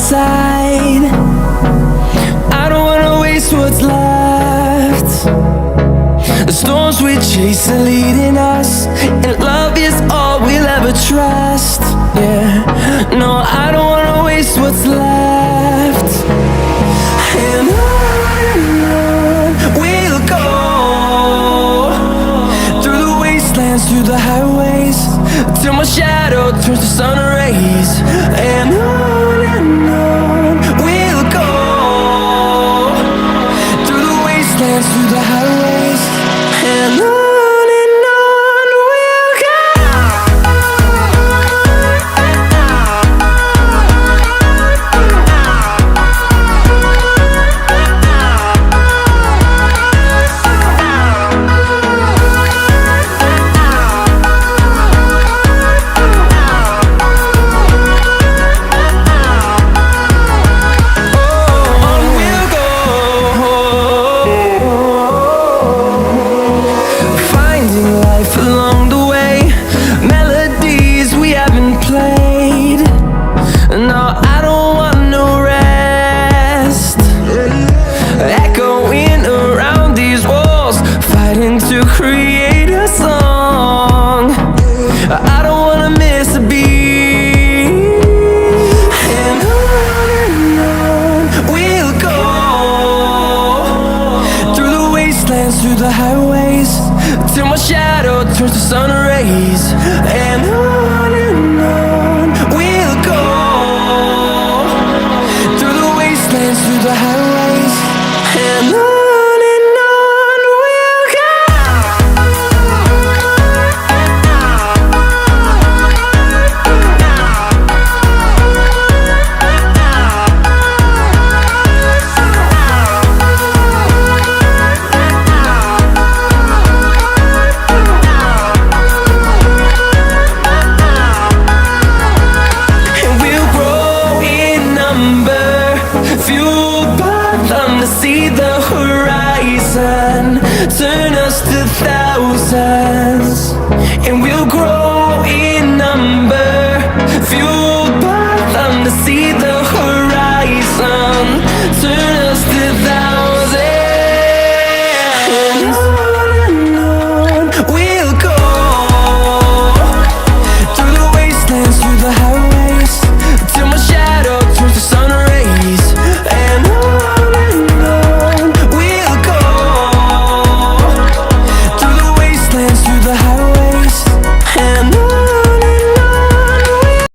side. I don't wanna waste what's left. The storms we chase are leading us, and love is all we'll ever trust. Yeah, no, I don't wanna waste what's left. And on we'll go, through the wastelands, through the highways, till my shadow turns to sun rays. And on we'll go, through the wastelands, through the highways, and on we'll go. Along the way, melodies we haven't played. No, I don't want no rest. Echoing around these walls, fighting to create a song. I don't wanna miss a beat. And on we'll go, through the wastelands, through the highways, till my shadow turns to sun rays. And on we'll go, through the wastelands, through the highways, and on we'll go. Fueled by them to see the horizon, turn us to thousands, and we'll grow in number. Fueled by them to see the